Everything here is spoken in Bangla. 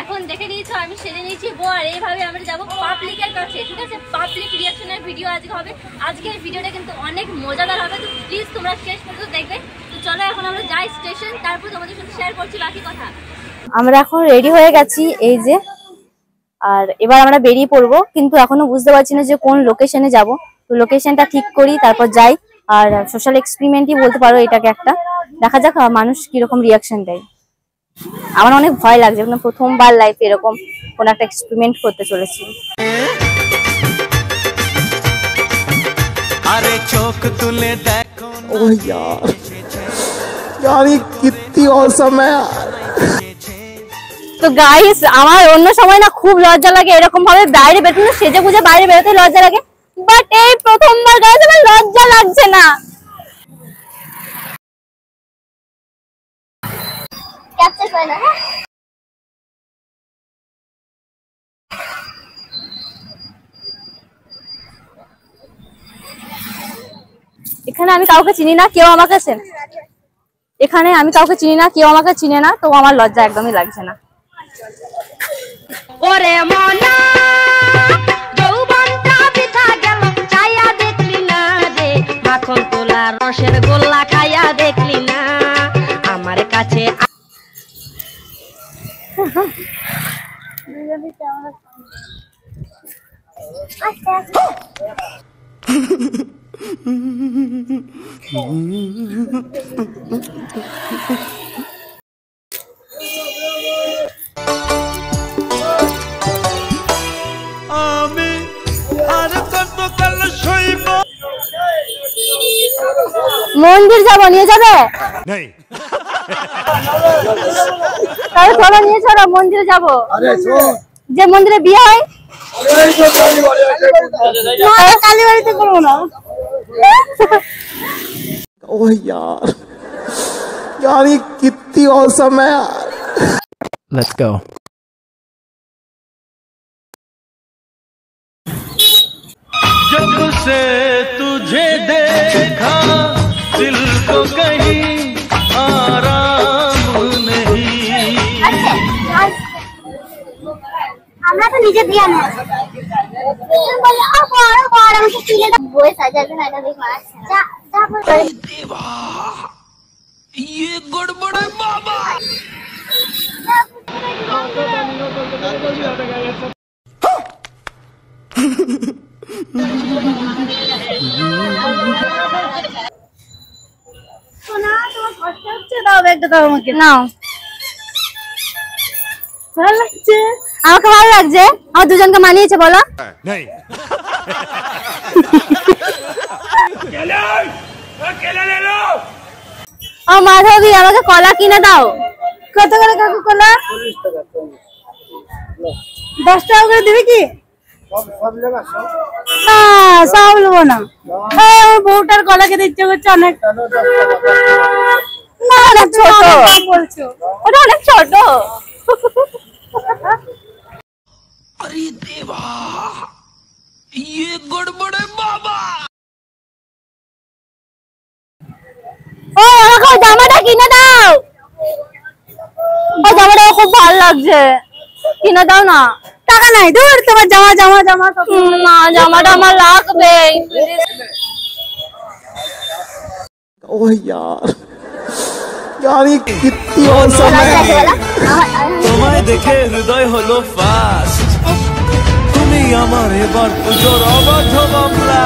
এখন দেখে নিয়েছো আমি সেজে নিয়েছি বর, এইভাবে আমরা যাবো পাবলিকের কাছে, ঠিক আছে? পাবলিক রিঅ্যাকশনের ভিডিও আজকে হবে। আজকের ভিডিওটা কিন্তু অনেক মজাদার হবে, তো প্লিজ তোমরা শেষ পর্যন্ত দেখবে। তো চলো এখন আমরা যাই স্টেশন, তারপর তোমাদের সাথে শেয়ার করছি বাকি কথা। আমরা এখন রেডি হয়ে গেছি এই যে, আর এবার আমরা বেরিয়ে পড়বো, কিন্তু এখনো বুঝতে পারছি না যে কোন লোকেশনে যাব। তো লোকেশনটা ঠিক করি তারপর যাই। আর সোশ্যাল এক্সপেরিমেন্টই বলতে পারো এটাকে একটা, দেখা যাক মানুষ কিরকম রিয়াকশন দেয়। আমার অনেক ভয় লাগছে, প্রথমবার লাইফে এরকম কোন একটা এক্সপেরিমেন্ট করতে চলেছি। আরে চোখ তুলে দেখো, ও यार ये कितनी औसम है यार। তো গাইস, আমার অন্য সময় না খুব লজ্জা লাগে এরকম ভাবে বাইরে বেরোতে, সেজে গুজে বাইরে বেরোতে লজ্জা লাগে, বাট এই প্রথমবার গাইস আমার লজ্জা লাগছে না। ক্যাপচার করে না। এখানে আমি কাউকে চিনি না, কেউ আমাকে এখানে আমি কাউকে চিনি না, কেউ আমাকে চিনে না, তো আমার লজ্জা একদমই লাগছে না। ওরে মনা যৌবনটা বিথা গেল, চাইয়া দেখলি না রে মাখন তোলা রসের গোল্লা, খাইয়া দেখলি না আমার কাছে। মন্দির যাবো, নিয়ে যাবে? তাহলে চলো নিয়ে চলো, মন্দিরে যাবো। যে মন্দিরে বিয়ে হয় কালীবাড়িতে করবো না। ओ यार ये कितनी औसम है यार। Let's go. जब से तुझे देखा दिल को कहीं आराम नहीं। আমরা তো নিজে দিয়ে না বলে আমাকে তুলে দাও, বই সাজাবে না দেখো। যা যা বল। देवा ये गड़बड़ है बाबा। সোনা তোমার কষ্ট হচ্ছে, দাও ব্যাগটা দাও আমাকে। নাও। ভালো লাগছে? আমাকে ভালো লাগছে? আমার দুজনকে মানিয়েছে বলো? नहीं ও মাধবী, আমাকে কলা কিনে দাও। কত করে কাকু কলা? 10 টাকা করে দিবি কি? না সব নেবো না। আমার বউটার কলা খেতে ইচ্ছে করছে অনেক। না অনেক ছোট বলছো, ওটা অনেক ছোট। अरे देवा ये गड़बड़ है बाबा। ও আমাকে ওই জামাটা কিনে দাও, ওই জামাটা খুব ভালো লাগছে, কিনে দাও না। টাকা নাই, দূর তোমার জামা জামা জামা। না জামাটা আমার লাগবে। ओ यार ये कितनी औसम है। তোমায় দেখে হৃদয় হলো ফাস্ট, তুমি আমার এবার পুজোর অবাধ মামলা।